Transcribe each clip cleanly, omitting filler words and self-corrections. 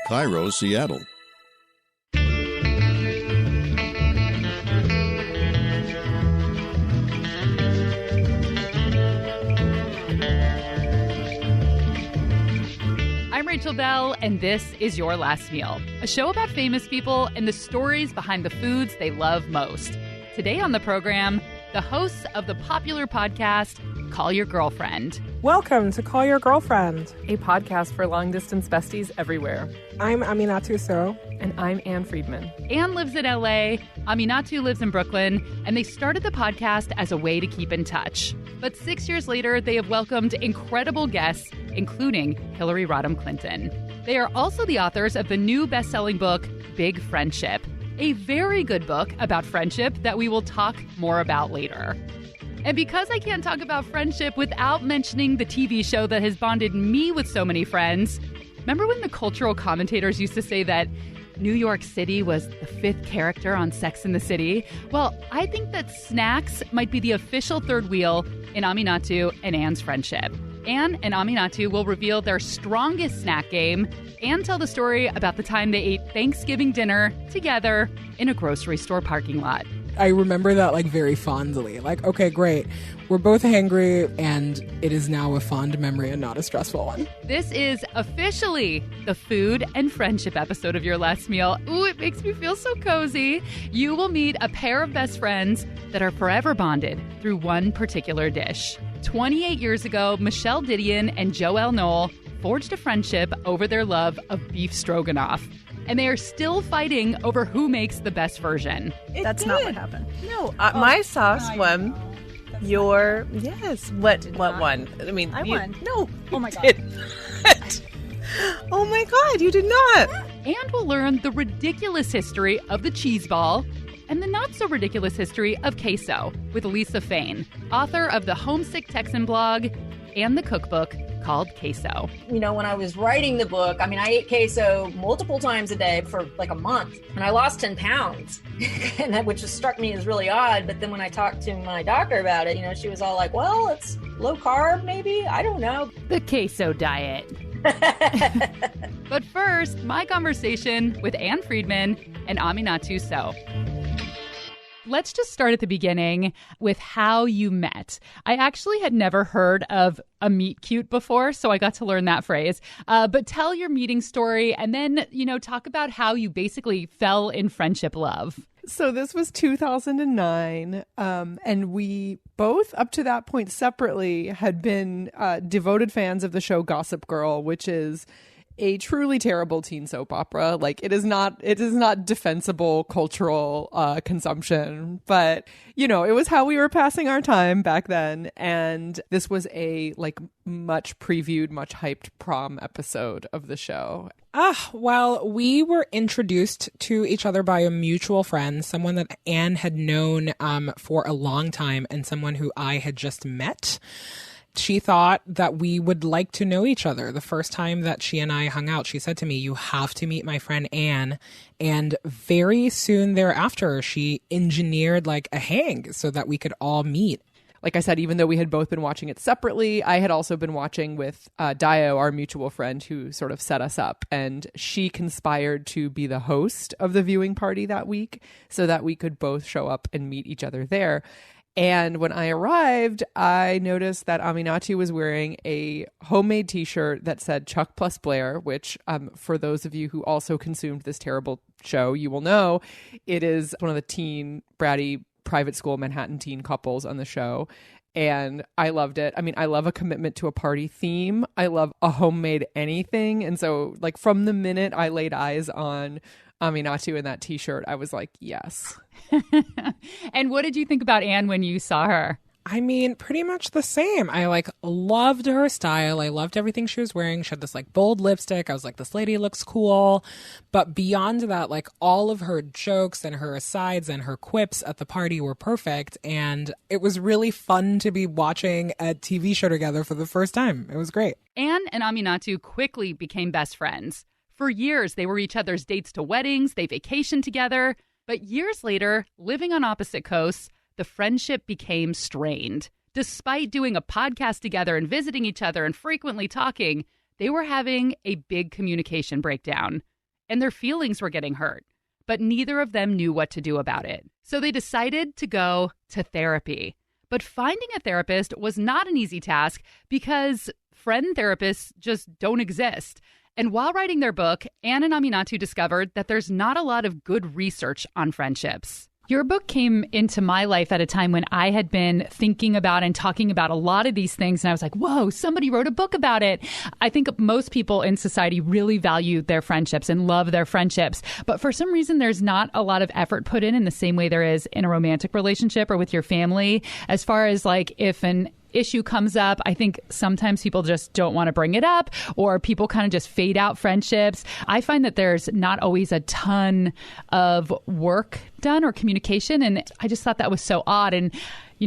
Cairo, Seattle. I'm Rachel Bell, and this is Your Last Meal, a show about famous people and the stories behind the foods they love most. Today on the program, the hosts of the popular podcast, Call Your Girlfriend. Welcome to Call Your Girlfriend, a podcast for long-distance besties everywhere. I'm Aminatou. And I'm Anne Friedman. Anne lives in LA, Aminatou lives in Brooklyn, and they started the podcast as a way to keep in touch. But 6 years later, they have welcomed incredible guests, including Hillary Rodham Clinton. They are also the authors of the new best-selling book, Big Friendship, a very good book about friendship that we will talk more about later. And because I can't talk about friendship without mentioning the TV show that has bonded me with so many friends, remember when the cultural commentators used to say that New York City was the fifth character on Sex and the City? Well, I think that snacks might be the official third wheel in Aminatou and Anne's friendship. Anne and Aminatou will reveal their strongest snack game and tell the story about the time they ate Thanksgiving dinner together in a grocery store parking lot. I remember that very fondly. Okay, great. We're both hangry, and it is now a fond memory and not a stressful one. This is officially the food and friendship episode of Your Last Meal. Ooh, it makes me feel so cozy. You will meet a pair of best friends that are forever bonded through one particular dish. 28 years ago, Michelle Dideon and Joelle Nole forged a friendship over their love of beef stroganoff. And they are still fighting over who makes the best version. That's not what happened. No, my sauce won. Yes. What won? I mean, I won. No. Oh my God. Oh my God, you did not. And we'll learn the ridiculous history of the cheese ball and the not so ridiculous history of queso with Lisa Fain, author of the Homesick Texan blog and the cookbook called Queso. You know, when I was writing the book, I ate queso multiple times a day for a month, and I lost 10 pounds, and that, which just struck me as really odd. But then when I talked to my doctor about it, she was all like, well, it's low carb, maybe? I don't know. The queso diet. But first, my conversation with Anne Friedman and Aminatou So. Let's just start at the beginning with how you met. I actually had never heard of a meet cute before, so I got to learn that phrase. But tell your meeting story and then, talk about how you basically fell in friendship love. So this was 2009, and we both, up to that point separately, had been devoted fans of the show Gossip Girl, which is a truly terrible teen soap opera. It is not defensible cultural consumption, but it was how we were passing our time back then. And this was a much previewed, much hyped prom episode of the show. Well, we were introduced to each other by a mutual friend, someone that Anne had known for a long time, and someone who I had just met. She thought that we would like to know each other. The first time that she and I hung out, she said to me, "You have to meet my friend Anne." And very soon thereafter, she engineered a hang so that we could all meet. Like I said, even though we had both been watching it separately, I had also been watching with Dideon, our mutual friend, who sort of set us up. And she conspired to be the host of the viewing party that week so that we could both show up and meet each other there. And when I arrived, I noticed that Aminatou was wearing a homemade t-shirt that said Chuck plus Blair, which for those of you who also consumed this terrible show, you will know it is one of the teen, bratty, private school Manhattan teen couples on the show. And I loved it. I love a commitment to a party theme. I love a homemade anything. And so from the minute I laid eyes on Aminatou in that t-shirt, I was like, yes. And what did you think about Anne when you saw her? Pretty much the same. I loved her style. I loved everything she was wearing. She had this bold lipstick. I was like, this lady looks cool. But beyond that, all of her jokes and her asides and her quips at the party were perfect. And it was really fun to be watching a TV show together for the first time. It was great. Anne and Aminatou quickly became best friends. For years, they were each other's dates to weddings. They vacationed together. But years later, living on opposite coasts, the friendship became strained. Despite doing a podcast together and visiting each other and frequently talking, they were having a big communication breakdown. and their feelings were getting hurt. But neither of them knew what to do about it. So they decided to go to therapy. But finding a therapist was not an easy task because friend therapists just don't exist. And while writing their book, Anne and Aminatou discovered that there's not a lot of good research on friendships. Your book came into my life at a time when I had been thinking about and talking about a lot of these things. And I was like, whoa, somebody wrote a book about it. I think most people in society really value their friendships and love their friendships. But for some reason, there's not a lot of effort put in the same way there is in a romantic relationship or with your family. As far as like if an issue comes up, I think sometimes people just don't want to bring it up, or people kind of just fade out friendships. I find that there's not always a ton of work done or communication. And I just thought that was so odd. And,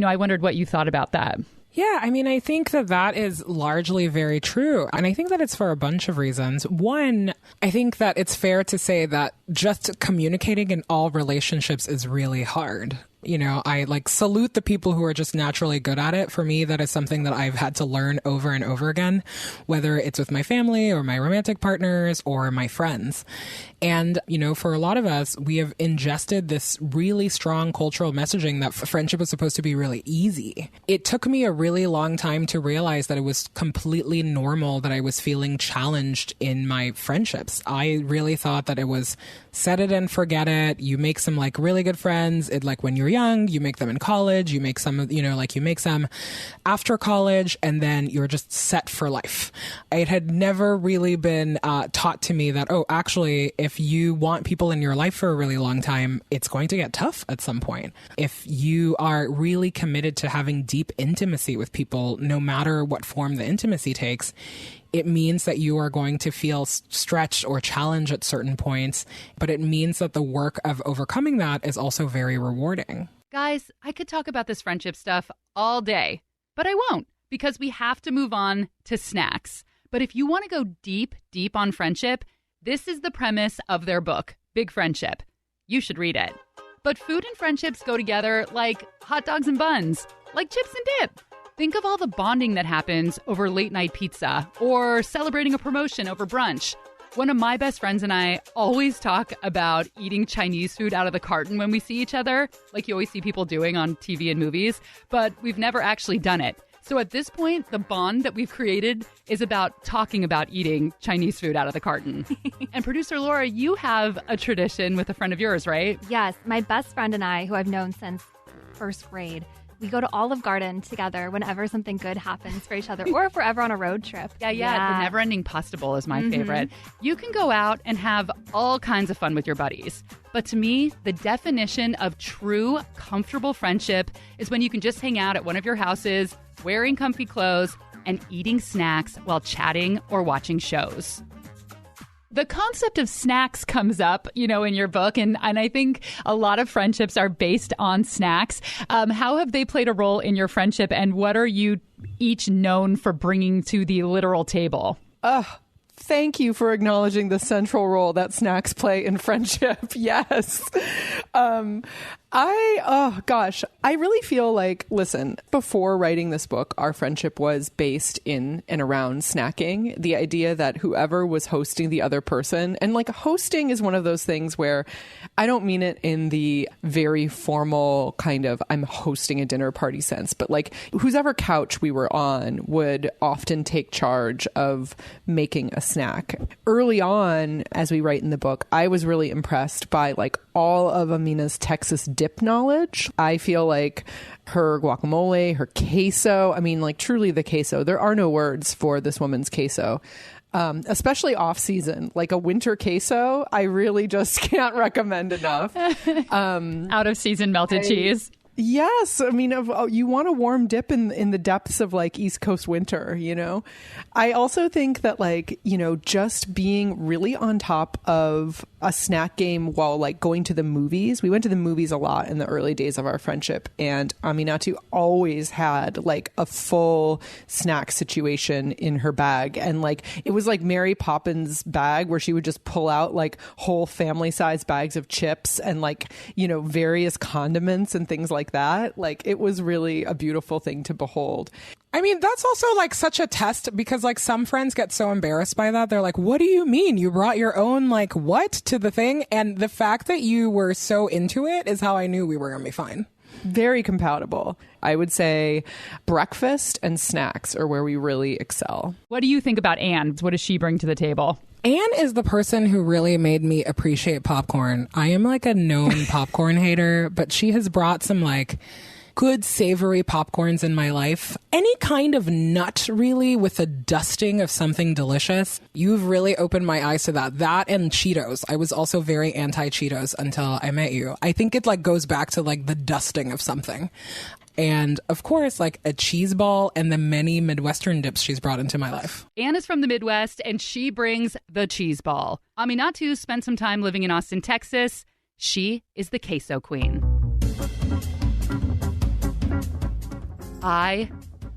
I wondered what you thought about that. Yeah, I mean, I think that is largely very true. And I think that it's for a bunch of reasons. One, I think that it's fair to say that just communicating in all relationships is really hard. I salute the people who are just naturally good at it. For me, that is something that I've had to learn over and over again, whether it's with my family or my romantic partners or my friends. And, for a lot of us, we have ingested this really strong cultural messaging that friendship is supposed to be really easy. It took me a really long time to realize that it was completely normal that I was feeling challenged in my friendships. I really thought that it was set it and forget it. You make some really good friends. When you're young, you make them in college, you make some, you make some after college, and then you're just set for life. It had never really been taught to me that, actually, if you want people in your life for a really long time, it's going to get tough at some point. If you are really committed to having deep intimacy with people, no matter what form the intimacy takes, it means that you are going to feel stretched or challenged at certain points, but it means that the work of overcoming that is also very rewarding. Guys, I could talk about this friendship stuff all day, but I won't because we have to move on to snacks. But if you want to go deep, deep on friendship, this is the premise of their book, Big Friendship. You should read it. But food and friendships go together like hot dogs and buns, like chips and dip. Think of all the bonding that happens over late night pizza or celebrating a promotion over brunch. One of my best friends and I always talk about eating Chinese food out of the carton when we see each other, like you always see people doing on TV and movies, but we've never actually done it. So at this point, the bond that we've created is about talking about eating Chinese food out of the carton. And producer Laura, you have a tradition with a friend of yours, right? Yes, my best friend and I, who I've known since first grade, we go to Olive Garden together whenever something good happens for each other, or if we're ever on a road trip. Yeah. The Never-Ending Pasta Bowl is my favorite. You can go out and have all kinds of fun with your buddies. But to me, the definition of true, comfortable friendship is when you can just hang out at one of your houses, wearing comfy clothes, and eating snacks while chatting or watching shows. The concept of snacks comes up, in your book, and I think a lot of friendships are based on snacks. How have they played a role in your friendship, and what are you each known for bringing to the literal table? Thank you for acknowledging the central role that snacks play in friendship. Yes. I really feel like, listen, before writing this book, our friendship was based in and around snacking. The idea that whoever was hosting the other person, and hosting is one of those things where I don't mean it in the very formal kind of I'm hosting a dinner party sense, but whose ever couch we were on would often take charge of making a snack. Early on, as we write in the book, I was really impressed by all of Amina's Texas dip knowledge. I feel like her guacamole, her queso, truly the queso. There are no words for this woman's queso. Especially off season, like a winter queso, I really just can't recommend enough. Out of season melted cheese. Yes. You want a warm dip in the depths of East Coast winter, I also think that just being really on top of a snack game while going to the movies. We went to the movies a lot in the early days of our friendship, and Aminatou always had a full snack situation in her bag. And it was like Mary Poppins' bag where she would just pull out whole family size bags of chips and various condiments and things like that. It was really a beautiful thing to behold. I mean, that's also like such a test because like some friends get so embarrassed by that. They're like, what do you mean? You brought your own like what to the thing? And the fact that you were so into it is how I knew we were going to be fine. Very compatible. I would say breakfast and snacks are where we really excel. What do you think about Anne? What does she bring to the table? Anne is the person who really made me appreciate popcorn. I am like a known popcorn hater, but she has brought some like good savory popcorns in my life. Any kind of nut, really, with a dusting of something delicious. You've really opened my eyes to that. That and Cheetos. I was also very anti-Cheetos until I met you. I think it like goes back to like the dusting of something. And of course, like a cheese ball and the many Midwestern dips she's brought into my life. Anne is from the Midwest and she brings the cheese ball. Aminatou spent some time living in Austin, Texas. She is the queso queen. I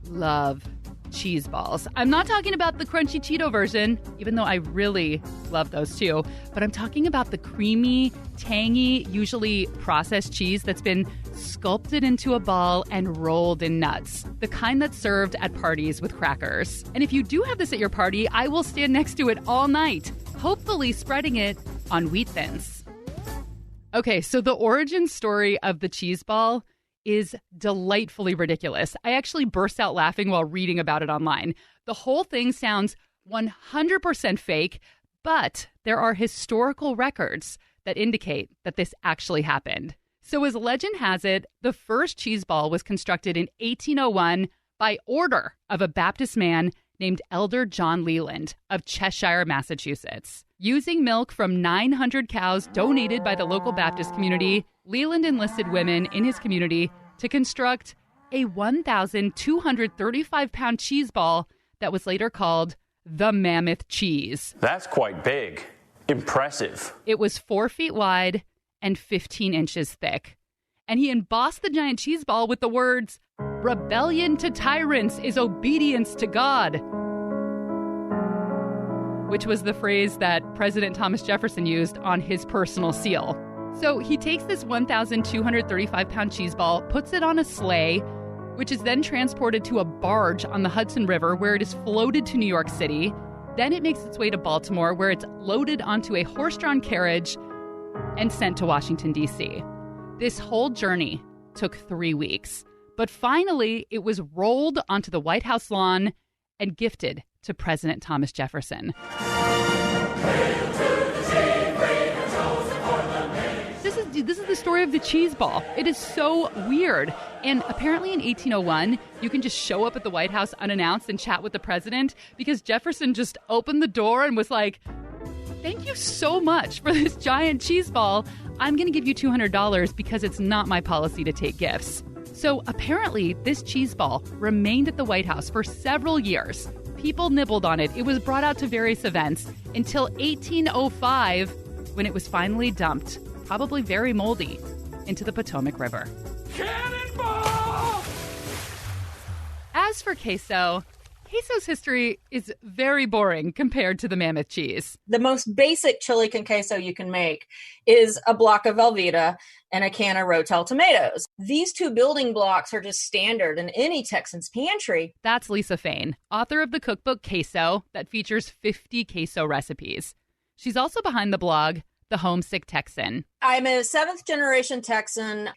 love cheese balls. I'm not talking about the crunchy Cheeto version, even though I really love those too, but I'm talking about the creamy, tangy, usually processed cheese that's been sculpted into a ball and rolled in nuts. The kind that's served at parties with crackers. And if you do have this at your party, I will stand next to it all night, hopefully spreading it on wheat thins. Okay, so the origin story of the cheese ball is delightfully ridiculous. I actually burst out laughing while reading about it online. The whole thing sounds 100% fake, but there are historical records that indicate that this actually happened. So as legend has it, the first cheese ball was constructed in 1801 by order of a Baptist man named Elder John Leland of Cheshire, Massachusetts. Using milk from 900 cows donated by the local Baptist community, Leland enlisted women in his community to construct a 1,235-pound cheese ball that was later called the Mammoth Cheese. That's quite big. Impressive. It was 4 feet wide and 15 inches thick. And he embossed the giant cheese ball with the words, "Rebellion to tyrants is obedience to God," which was the phrase that President Thomas Jefferson used on his personal seal. So he takes this 1,235-pound cheese ball, puts it on a sleigh, which is then transported to a barge on the Hudson River, where it is floated to New York City. Then it makes its way to Baltimore, where it's loaded onto a horse-drawn carriage and sent to Washington, D.C. This whole journey took 3 weeks. But finally, it was rolled onto the White House lawn and gifted to President Thomas Jefferson. This is the story of the cheese ball. It is so weird. And apparently in 1801, you can just show up at the White House unannounced and chat with the president because Jefferson just opened the door and was like, "Thank you so much for this giant cheese ball. I'm going to give you $200 because it's not my policy to take gifts." So apparently this cheese ball remained at the White House for several years. People nibbled on it. It was brought out to various events until 1805 when it was finally dumped, probably very moldy, into the Potomac River. Cannonball! As for queso's history is very boring compared to the Mammoth cheese. The most basic chili con queso you can make is a block of Velveeta and a can of Rotel tomatoes. These two building blocks are just standard in any Texan's pantry. That's Lisa Fain, author of the cookbook Queso that features 50 queso recipes. She's also behind the blog The Homesick Texan. I'm a 7th generation Texan.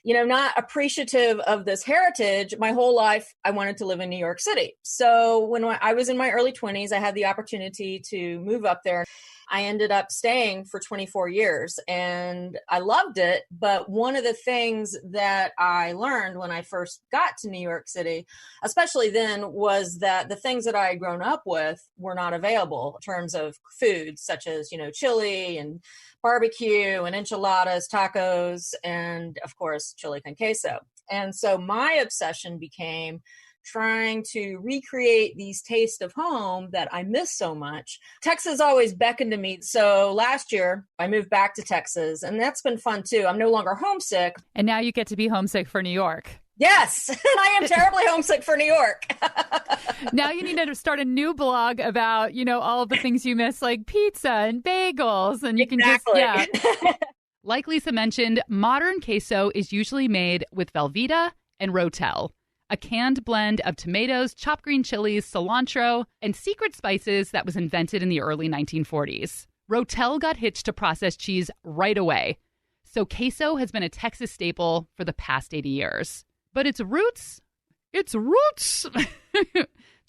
Not appreciative of this heritage. My whole life, I wanted to live in New York City. So when I was in my early 20s, I had the opportunity to move up there. I ended up staying for 24 years and I loved it. But one of the things that I learned when I first got to New York City, especially then, was that the things that I had grown up with were not available in terms of foods such as, chili and barbecue and enchiladas, tacos, and of course, chili con queso. And so my obsession became trying to recreate these tastes of home that I miss so much. Texas always beckoned to me. So last year I moved back to Texas and that's been fun too. I'm no longer homesick. And now you get to be homesick for New York. Yes, and I am terribly homesick for New York. Now you need to start a new blog about, all of the things you miss, like pizza and bagels. And you can just, Like Lisa mentioned, modern queso is usually made with Velveeta and Rotel, a canned blend of tomatoes, chopped green chilies, cilantro, and secret spices that was invented in the early 1940s. Rotel got hitched to processed cheese right away, so queso has been a Texas staple for the past 80 years. But its roots, it's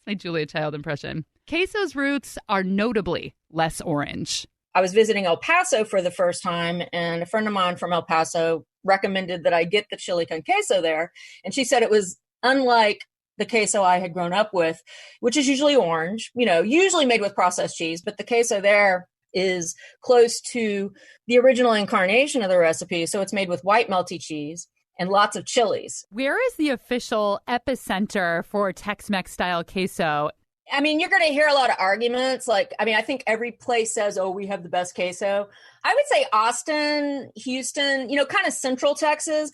my Julia Child impression. Queso's roots are notably less orange. I was visiting El Paso for the first time, and a friend of mine from El Paso recommended that I get the chili con queso there. And she said it was unlike the queso I had grown up with, which is usually orange, usually made with processed cheese. But the queso there is close to the original incarnation of the recipe. So it's made with white melty cheese and lots of chilies. Where is the official epicenter for Tex-Mex style queso? I mean, you're going to hear a lot of arguments. I think every place says, oh, we have the best queso. I would say Austin, Houston, kind of central Texas.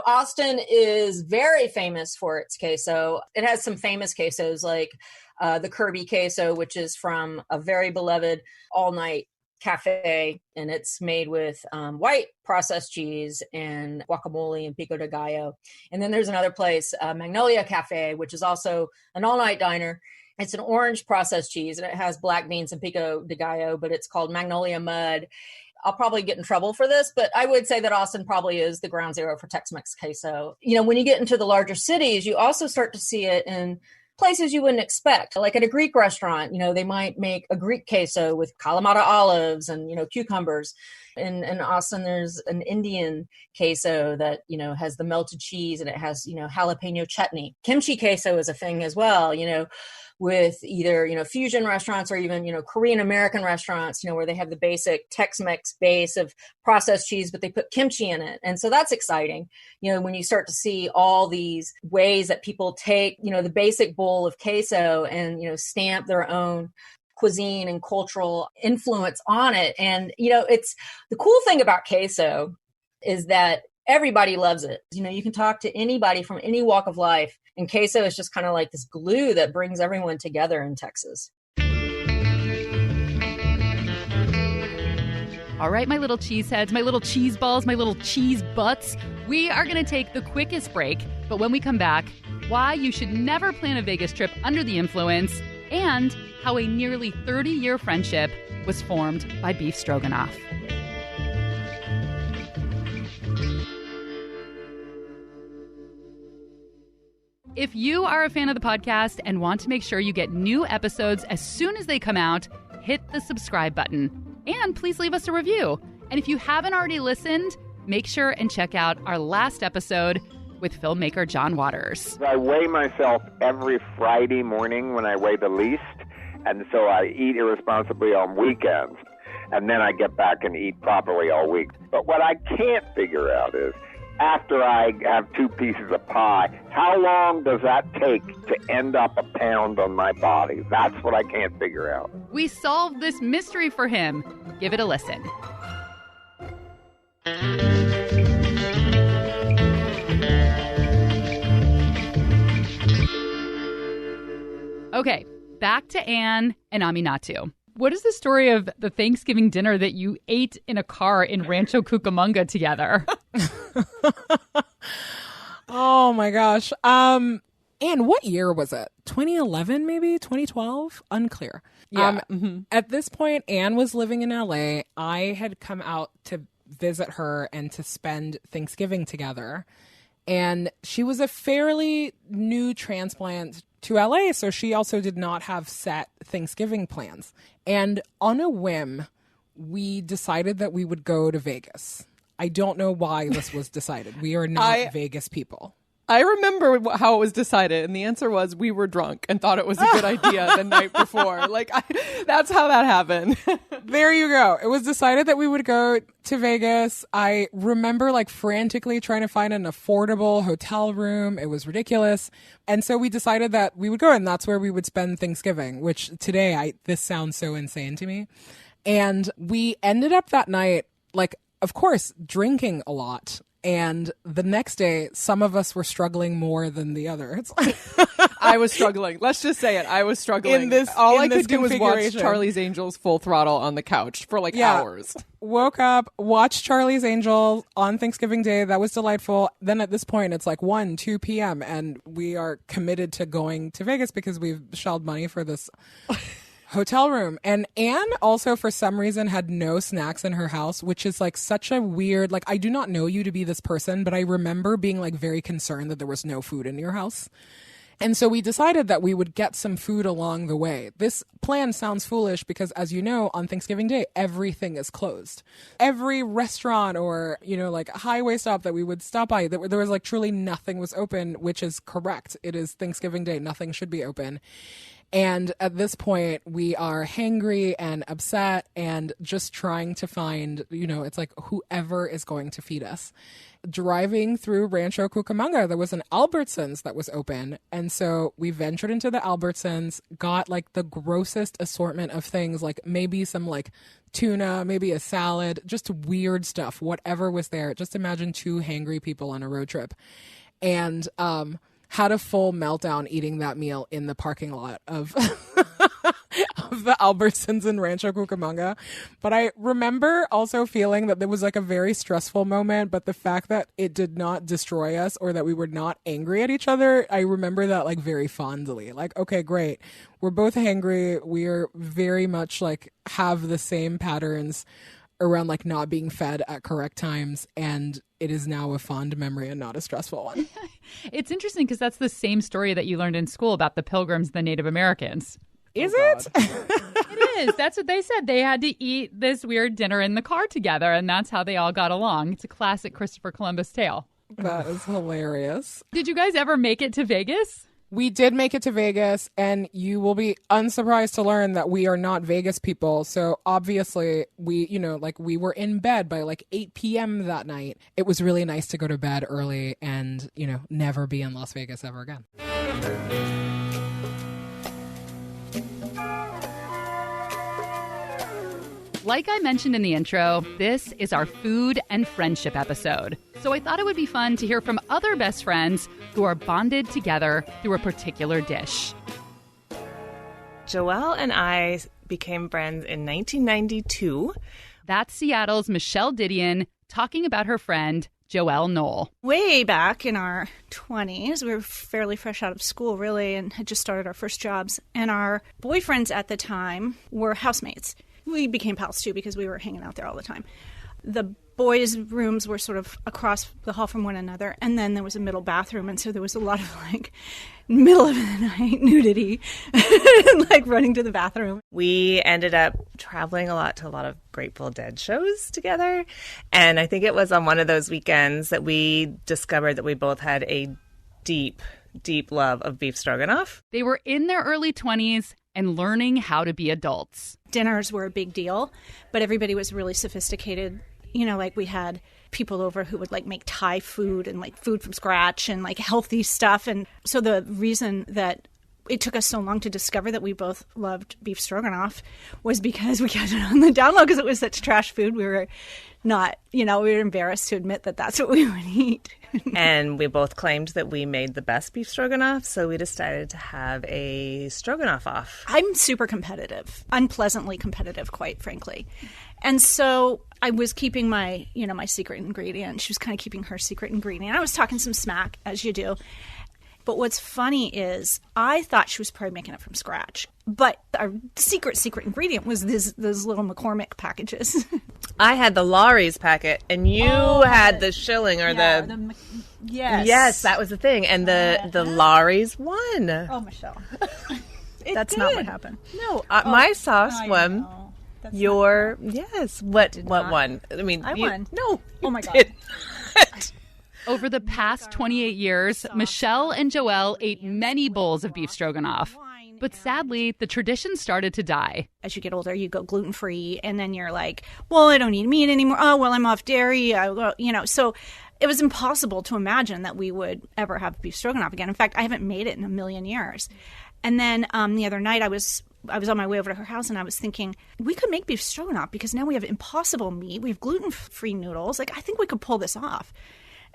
Austin is very famous for its queso. It has some famous quesos like the Kirby queso, which is from a very beloved all-night cafe, and it's made with white processed cheese and guacamole and pico de gallo. And then there's another place, Magnolia Cafe, which is also an all-night diner. It's an orange processed cheese, and it has black beans and pico de gallo, but it's called Magnolia Mud. I'll probably get in trouble for this, but I would say that Austin probably is the ground zero for Tex-Mex queso. When you get into the larger cities, you also start to see it in places you wouldn't expect. Like at a Greek restaurant, they might make a Greek queso with Kalamata olives and, cucumbers. In Austin, there's an Indian queso that, has the melted cheese, and it has, jalapeno chutney. Kimchi queso is a thing as well, with either, fusion restaurants or even, Korean American restaurants, where they have the basic Tex-Mex base of processed cheese, but they put kimchi in it. And so that's exciting, when you start to see all these ways that people take, the basic bowl of queso and, stamp their own cuisine and cultural influence on it. And, it's the cool thing about queso is that everybody loves it. You can talk to anybody from any walk of life, and queso is just kind of like this glue that brings everyone together in Texas. All right, my little cheese heads, my little cheese balls, my little cheese butts, we are going to take the quickest break. But when we come back, why you should never plan a Vegas trip under the influence, and how a nearly 30-year friendship was formed by Beef Stroganoff. If you are a fan of the podcast and want to make sure you get new episodes as soon as they come out, hit the subscribe button. And please leave us a review. And if you haven't already listened, make sure and check out our last episode with filmmaker John Waters. I weigh myself every Friday morning when I weigh the least, and so I eat irresponsibly on weekends, and then I get back and eat properly all week. But what I can't figure out is, after I have 2 pieces of pie, how long does that take to end up a pound on my body? That's what I can't figure out. We solved this mystery for him. Give it a listen. Okay, back to Anne and Aminatou. What is the story of the Thanksgiving dinner that you ate in a car in Rancho Cucamonga together? Oh my gosh. Anne, what year was it? 2011, maybe 2012? Unclear. Yeah. At this point, Anne was living in LA. I had come out to visit her and to spend Thanksgiving together. And she was a fairly new transplant to LA, so she also did not have set Thanksgiving plans. And on a whim, we decided that we would go to Vegas. I don't know why this was decided. We are not Vegas people. I remember how it was decided, and the answer was we were drunk and thought it was a good idea the night before. That's how that happened. There you go. It was decided that we would go to Vegas. I remember frantically trying to find an affordable hotel room. It was ridiculous. And so we decided that we would go, and that's where we would spend Thanksgiving, which today, this sounds so insane to me. And we ended up that night, of course, drinking a lot. And the next day, some of us were struggling more than the others. I was struggling. Let's just say it. I was struggling. All I could do was watch Charlie's Angels full throttle on the couch for hours. Woke up, watched Charlie's Angels on Thanksgiving Day. That was delightful. Then at this point, it's 1, 2 p.m. and we are committed to going to Vegas because we've shelled money for this hotel room. And Anne also, for some reason, had no snacks in her house, which is such a weird, I do not know you to be this person, but I remember being very concerned that there was no food in your house. And so we decided that we would get some food along the way. This plan sounds foolish because, as you know, on Thanksgiving Day, everything is closed. Every restaurant or, highway stop that we would stop by, there was truly nothing was open, which is correct. It is Thanksgiving Day. Nothing should be open. And at this point, we are hangry and upset and just trying to find, it's whoever is going to feed us. Driving through Rancho Cucamonga, there was an Albertsons that was open. And so we ventured into the Albertsons, got the grossest assortment of things, maybe some tuna, maybe a salad, just weird stuff, whatever was there. Just imagine 2 hangry people on a road trip. And, had a full meltdown eating that meal in the parking lot of of the Albertsons in Rancho Cucamonga. But I remember also feeling that there was a very stressful moment, but the fact that it did not destroy us or that we were not angry at each other, I remember that very fondly. Okay, great. We're both hangry. We're very much have the same patterns around not being fed at correct times, and it is now a fond memory and not a stressful one. It's interesting because that's the same story that you learned in school about the Pilgrims and the Native Americans. Is it? It is. That's what they said. They had to eat this weird dinner in the car together, and that's how they all got along. It's a classic Christopher Columbus tale. That is hilarious. Did you guys ever make it to Vegas? We did make it to Vegas, and you will be unsurprised to learn that we are not Vegas people. So obviously we, we were in bed by 8 p.m. that night. It was really nice to go to bed early and, never be in Las Vegas ever again. Like I mentioned in the intro, this is our food and friendship episode. So I thought it would be fun to hear from other best friends who are bonded together through a particular dish. Joelle and I became friends in 1992. That's Seattle's Michelle Dideon talking about her friend, Joelle Nole. Way back in our 20s, we were fairly fresh out of school, really, and had just started our first jobs. And our boyfriends at the time were housemates. We became pals, too, because we were hanging out there all the time. The boys' rooms were sort of across the hall from one another, and then there was a middle bathroom, and so there was a lot of, middle of the night nudity, and, running to the bathroom. We ended up traveling a lot to a lot of Grateful Dead shows together, and I think it was on one of those weekends that we discovered that we both had a deep, deep love of beef stroganoff. They were in their early 20s and learning how to be adults. Dinners were a big deal, but everybody was really sophisticated. We had people over who would make Thai food and food from scratch and healthy stuff. And so the reason that it took us so long to discover that we both loved beef stroganoff was because we kept it on the down low because it was such trash food. We were not, we were embarrassed to admit that that's what we would eat. And we both claimed that we made the best beef stroganoff, so we decided to have a stroganoff off. I'm super competitive, unpleasantly competitive, quite frankly. And so I was keeping my, my secret ingredient. She was kind of keeping her secret ingredient. I was talking some smack, as you do. But what's funny is I thought she was probably making it from scratch. But our secret ingredient was those little McCormick packages. I had the Laurie's packet, and you had the Schilling or Yes. Yes, that was the thing. And the Laurie's won. Oh, Michelle. That's not what happened. No, my sauce won. Your, yes. What won? I mean, I won. No. Oh, my God. Over the past 28 years, Michelle and Joelle ate many bowls of beef stroganoff. But sadly, the tradition started to die. As you get older, you go gluten-free, and then you're like, well, I don't eat meat anymore. Oh, well, I'm off dairy. So it was impossible to imagine that we would ever have beef stroganoff again. In fact, I haven't made it in a million years. And then the other night, I was on my way over to her house, and I was thinking, we could make beef stroganoff because now we have Impossible meat. We have gluten-free noodles. I think we could pull this off.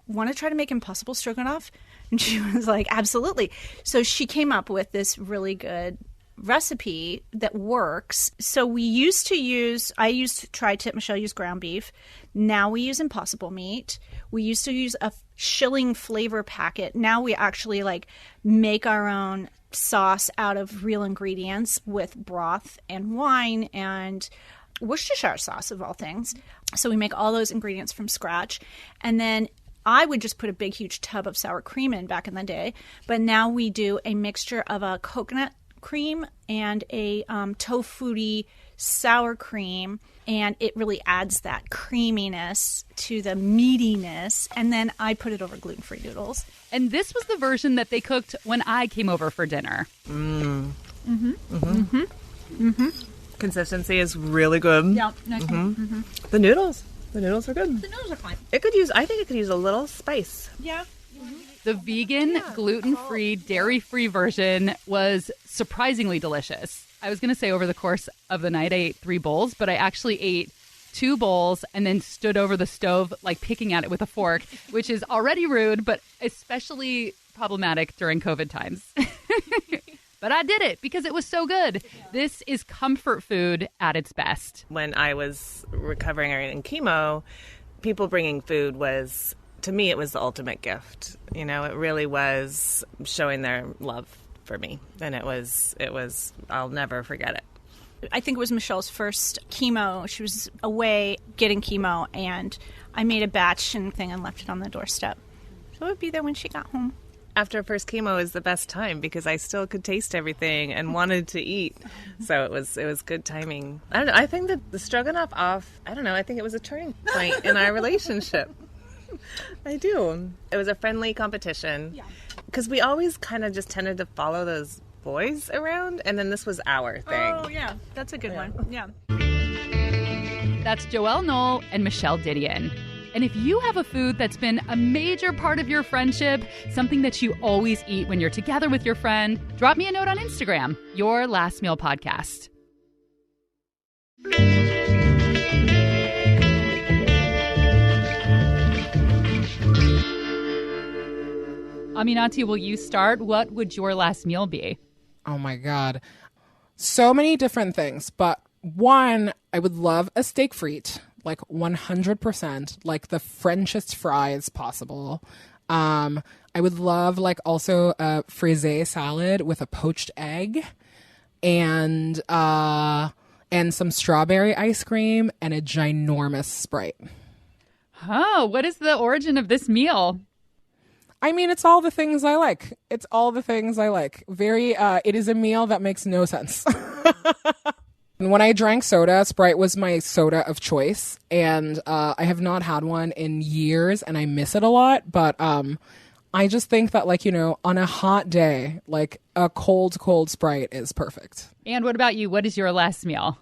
want to try to make Impossible Stroganoff? And she was like, absolutely. So she came up with this really good recipe that works. So I used tri-tip, Michelle used ground beef. Now we use Impossible meat. We used to use a shilling flavor packet. Now we actually like make our own sauce out of real ingredients with broth and wine and Worcestershire sauce of all things. So we make all those ingredients from scratch. And then I would just put a big, huge tub of sour cream in back in the day. But now we do a mixture of a coconut cream and a tofu sour cream, and it really adds that creaminess to the meatiness. And then I put it over gluten-free noodles. And this was the version that they cooked when I came over for dinner. Consistency is really good. Yeah. The noodles are good. The noodles are fine. I think it could use a little spice. Yeah. The vegan, gluten-free, dairy-free version was surprisingly delicious. I was going to say over the course of the night I ate 3 bowls, but I actually ate 2 bowls and then stood over the stove like picking at it with a fork, which is already rude, but especially problematic during COVID times. But I did it because it was so good. This is comfort food at its best. When I was recovering in chemo, people bringing food was, to me, it was the ultimate gift. You know, it really was showing their love for me. And it was, I'll never forget it. I think it was Michelle's first chemo. She was away getting chemo, and I made a batch and thing and left it on the doorstep. So it would be there when she got home. After first chemo is the best time because I still could taste everything and wanted to eat. So it was good timing. I don't know. I think that the Stroganoff Off, I don't know. I think it was a turning point in our relationship. I do. It was a friendly competition because we always kind of just tended to follow those boys around, and then this was our thing. Oh, yeah. That's a good one. Yeah. That's Joelle Nole and Michelle Dideon. And if you have a food that's been a major part of your friendship, something that you always eat when you're together with your friend, drop me a note on Instagram, Your Last Meal Podcast. Aminatou, will you start? What would your last meal be? Oh my God. So many different things. But one, I would love a steak frite, like 100%, like the Frenchest fries possible. I would love like also a frisée salad with a poached egg and some strawberry ice cream and a ginormous Sprite. Oh, what is the origin of this meal? I mean, it's all the things I like. It's all the things I like. It is a meal that makes no sense. And when I drank soda, Sprite was my soda of choice. And I have not had one in years and I miss it a lot. But I just think that, like, you know, on a hot day, like a cold Sprite is perfect. And what about you? What is your last meal?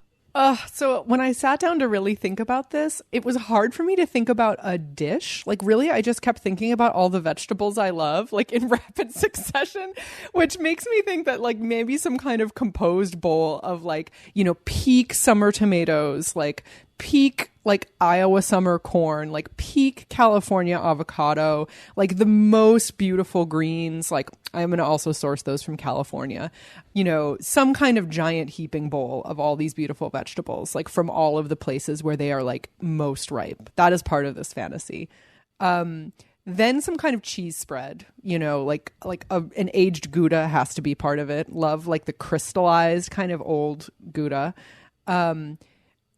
So when I sat down to really think about this, it was hard for me to think about a dish. Like, really, I just kept thinking about all the vegetables I love, like in rapid succession, which makes me think that like maybe some kind of composed bowl of like, you know, peak summer tomatoes, like peak like Iowa summer corn, like peak California avocado, like the most beautiful greens. Like I'm going to also source those from California, you know, some kind of giant heaping bowl of all these beautiful vegetables, like from all of the places where they are like most ripe. That is part of this fantasy. Then some kind of cheese spread, you know, like an aged Gouda has to be part of it. Love like the crystallized kind of old Gouda.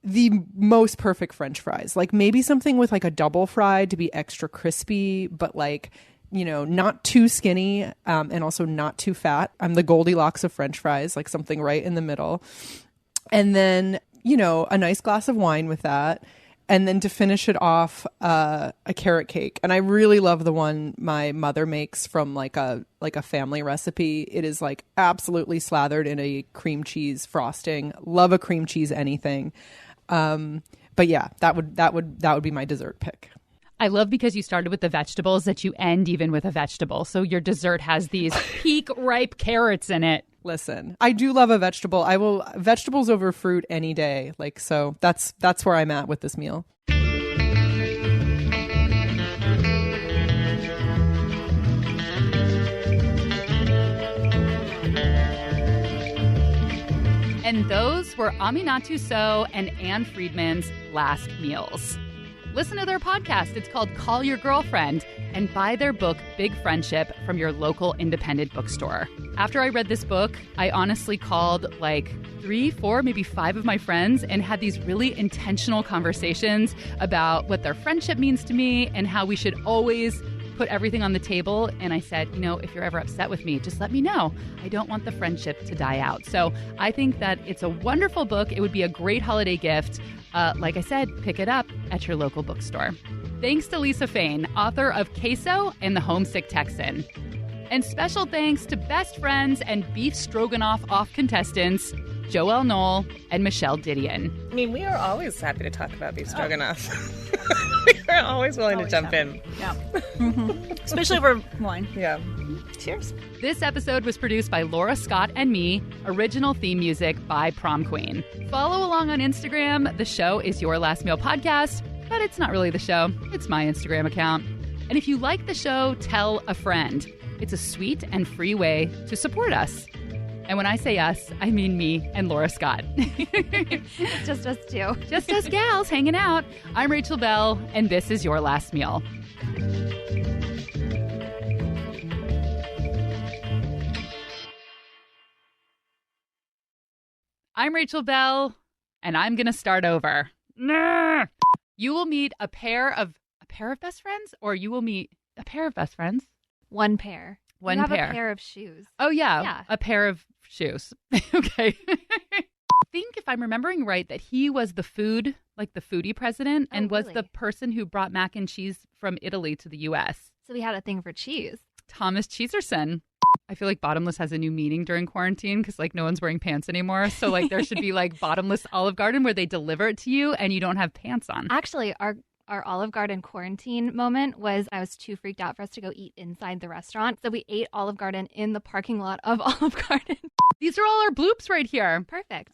The most perfect French fries, like maybe something with like a double fried to be extra crispy, but like, you know, not too skinny and also not too fat. I'm the Goldilocks of French fries, like something right in the middle. And then, you know, a nice glass of wine with that. And then to finish it off, a carrot cake. And I really love the one my mother makes from like a family recipe. It is like absolutely slathered in a cream cheese frosting. Love a cream cheese anything. But yeah, that would be my dessert pick. I love because you started with the vegetables that you end even with a vegetable. So your dessert has these peak ripe carrots in it. Listen, I do love a vegetable. I will vegetables over fruit any day. Like, so that's where I'm at with this meal. And those were Aminatou So and Anne Friedman's last meals. Listen to their podcast. It's called Call Your Girlfriend, and buy their book, Big Friendship, from your local independent bookstore. After I read this book, I honestly called like 3, 4, maybe 5 of my friends and had these really intentional conversations about what their friendship means to me and how we should always put everything on the table. And I said, if you're ever upset with me, just let me know. I don't want the friendship to die out. So I think that it's a wonderful book. It would be a great holiday gift. Like I said, pick it up at your local bookstore. Thanks to Lisa Fain, author of Queso and the Homesick Texan. And special thanks to best friends and Beef Stroganoff Off contestants, Joelle Nole and Michelle Dideon. I mean, we are always happy to talk about beef stroganoff. We're always willing to jump in. Yeah. Especially over wine. Yeah. Cheers. This episode was produced by Laura Scott and me. Original theme music by Prom Queen. Follow along on Instagram. The show is Your Last Meal Podcast, but it's not really the show. It's my Instagram account. And if you like the show, tell a friend. It's a sweet and free way to support us. And when I say us, I mean me and Laura Scott. Just us two. Just us gals hanging out. I'm Rachel Bell, and this is Your Last Meal. I'm Rachel Bell, and I'm going to start over. You will meet a pair of best friends, or you will meet a pair of best friends? One pair. One you have pair. A pair of shoes. Oh, yeah. Yeah. A pair of shoes. Okay. I think if I'm remembering right that he was the foodie president and was the person who brought mac and cheese from Italy to the U.S. So we had a thing for cheese. Thomas Cheeserson. I feel like bottomless has a new meaning during quarantine because no one's wearing pants anymore. So there should be bottomless Olive Garden where they deliver it to you and you don't have pants on. Actually, our Olive Garden quarantine moment was I was too freaked out for us to go eat inside the restaurant. So we ate Olive Garden in the parking lot of Olive Garden. These are all our bloops right here. Perfect.